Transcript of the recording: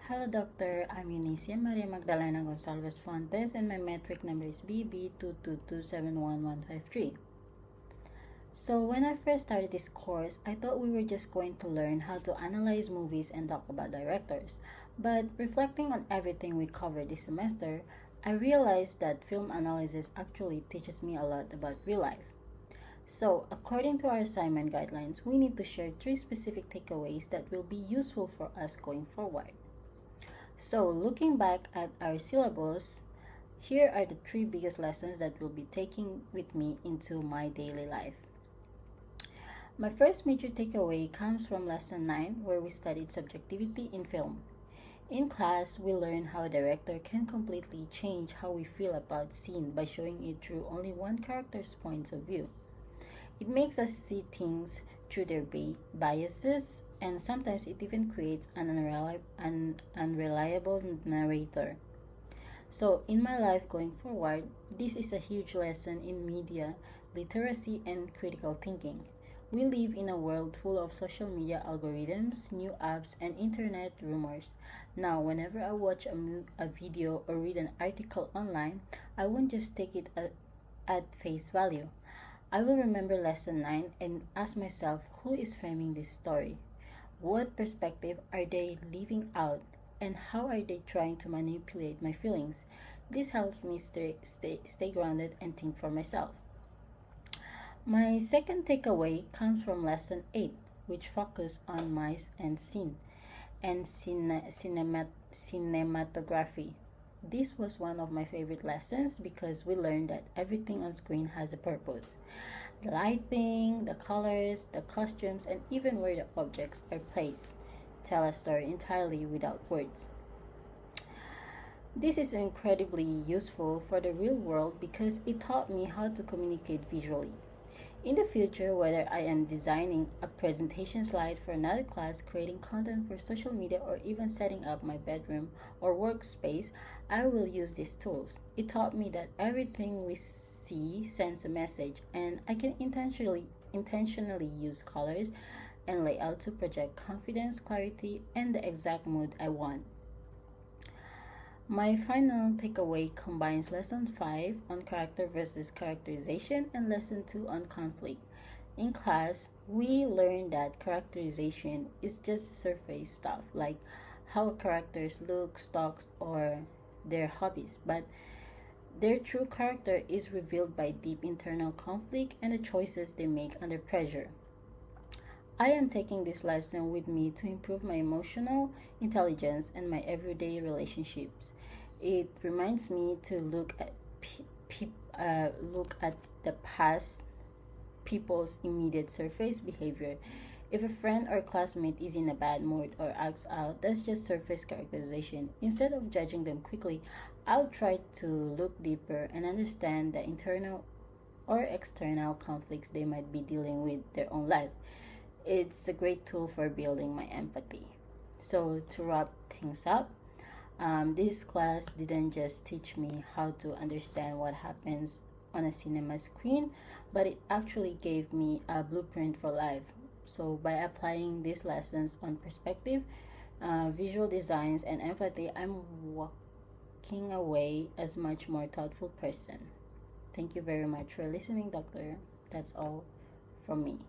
Hello, Doctor. I'm Eunicia Maria Magdalena Gonzalez Fontes, and my metric number is BB222711153. So, when I first started this course, I thought we were just going to learn how to analyze movies and talk about directors. But reflecting on everything we covered this semester, I realized that film analysis actually teaches me a lot about real life. So, according to our assignment guidelines, we need to share three specific takeaways that will be useful for us going forward. So, looking back at our syllabus, here are the three biggest lessons that will be taking with me into my daily life. My first major takeaway comes from lesson 9, where we studied subjectivity in film. In class, we learned how a director can completely change how we feel about scene by showing it through only one character's points of view. It makes us see things through their biases, and sometimes it even creates an unreliable narrator. So, in my life going forward, this is a huge lesson in media literacy and critical thinking. We live in a world full of social media algorithms, new apps, and internet rumors. Now, whenever I watch a video or read an article online, I won't just take it at face value. I will remember lesson 9 and ask myself who is framing this story? What perspective are they leaving out? And how are they trying to manipulate my feelings? This helps me stay grounded and think for myself. My second takeaway comes from lesson 8, which focused on mice and scene and cinematography. This was one of my favorite lessons because we learned that everything on screen has a purpose. The lighting, the colors, the costumes, and even where the objects are placed tell a story entirely without words. This is incredibly useful for the real world because it taught me how to communicate visually. In the future, whether I am designing a presentation slide for another class, creating content for social media, or even setting up my bedroom or workspace, I will use these tools. It taught me that everything we see sends a message, and I can intentionally use colors and layout to project confidence, clarity, and the exact mood I want. My final takeaway combines lesson 5 on character versus characterization and lesson 2 on conflict. In class, we learned that characterization is just surface stuff like how characters look, talks, or their hobbies, but their true character is revealed by deep internal conflict and the choices they make under pressure. I am taking this lesson with me to improve my emotional intelligence and my everyday relationships. It reminds me to look at the past people's immediate surface behavior. If a friend or classmate is in a bad mood or acts out, that's just surface characterization. Instead of judging them quickly, I'll try to look deeper and understand the internal or external conflicts they might be dealing with their own life. It's a great tool for building my empathy. So, to wrap things up, this class didn't just teach me how to understand what happens on a cinema screen, but it actually gave me a blueprint for life. So, by applying these lessons on perspective, visual designs, and empathy, I'm walking away as much more thoughtful person. Thank you very much for listening, Doctor. That's all from me.